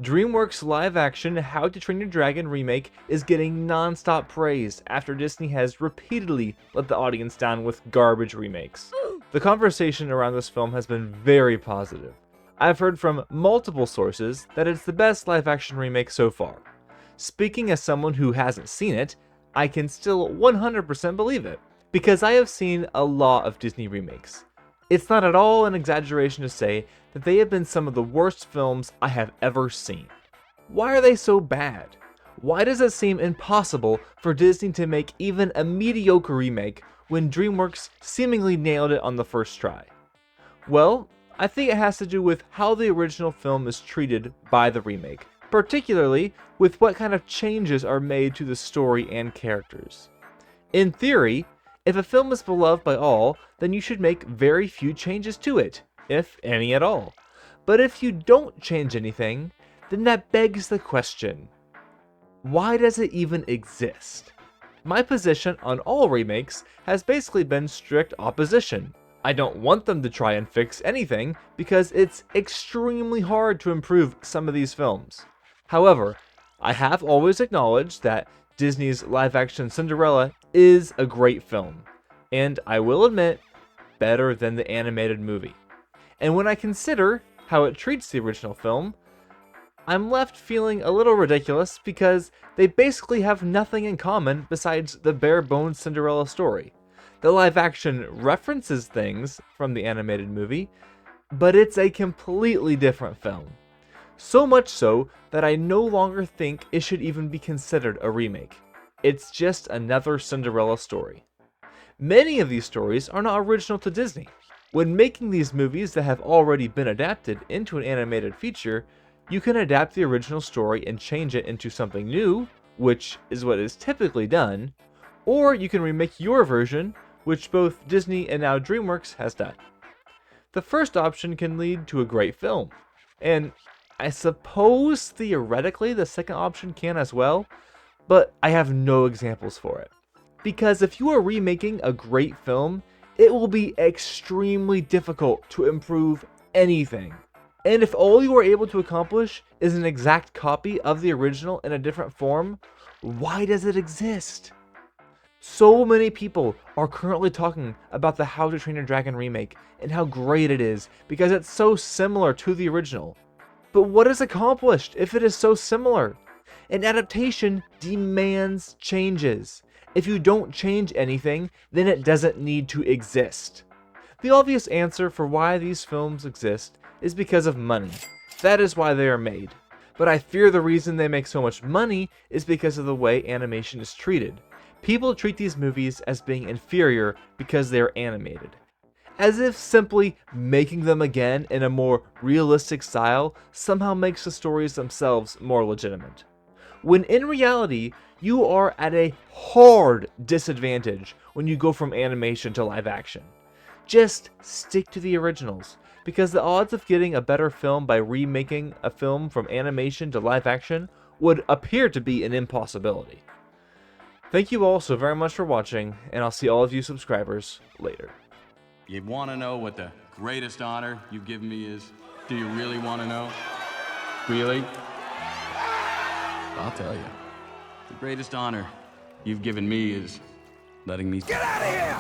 DreamWorks live-action How to Train Your Dragon remake is getting non-stop praise after Disney has repeatedly let the audience down with garbage remakes. The conversation around this film has been very positive. I've heard from multiple sources that it's the best live-action remake so far. Speaking as someone who hasn't seen it, I can still 100% believe it, because I have seen a lot of Disney remakes. It's not at all an exaggeration to say that they have been some of the worst films I have ever seen. Why are they so bad? Why does it seem impossible for Disney to make even a mediocre remake when DreamWorks seemingly nailed it on the first try? Well, I think it has to do with how the original film is treated by the remake, particularly with what kind of changes are made to the story and characters. In theory, if a film is beloved by all, then you should make very few changes to it, if any at all. But if you don't change anything, then that begs the question, why does it even exist? My position on all remakes has basically been strict opposition. I don't want them to try and fix anything because it's extremely hard to improve some of these films. However, I have always acknowledged that Disney's live-action Cinderella is a great film, and I will admit, better than the animated movie. And when I consider how it treats the original film, I'm left feeling a little ridiculous because they basically have nothing in common besides the bare-bones Cinderella story. The live-action references things from the animated movie, but it's a completely different film. So much so that I no longer think it should even be considered a remake. It's just another Cinderella story. Many of these stories are not original to Disney. When making these movies that have already been adapted into an animated feature, you can adapt the original story and change it into something new, which is what is typically done, or you can remake your version, which both Disney and now DreamWorks has done. The first option can lead to a great film, and I suppose theoretically the second option can as well, but I have no examples for it. Because if you are remaking a great film, it will be extremely difficult to improve anything. And if all you are able to accomplish is an exact copy of the original in a different form, why does it exist? So many people are currently talking about the How to Train Your Dragon remake and how great it is because it's so similar to the original. But what is accomplished if it is so similar? An adaptation demands changes. If you don't change anything, then it doesn't need to exist. The obvious answer for why these films exist is because of money. That is why they are made. But I fear the reason they make so much money is because of the way animation is treated. People treat these movies as being inferior because they are animated, as if simply making them again in a more realistic style somehow makes the stories themselves more legitimate. When in reality, you are at a hard disadvantage when you go from animation to live action. Just stick to the originals, because the odds of getting a better film by remaking a film from animation to live action would appear to be an impossibility. Thank you all so very much for watching, and I'll see all of you subscribers later. You want to know what the greatest honor you've given me is? Do you really want to know? Really? I'll tell you. The greatest honor you've given me is letting me... Get out of here!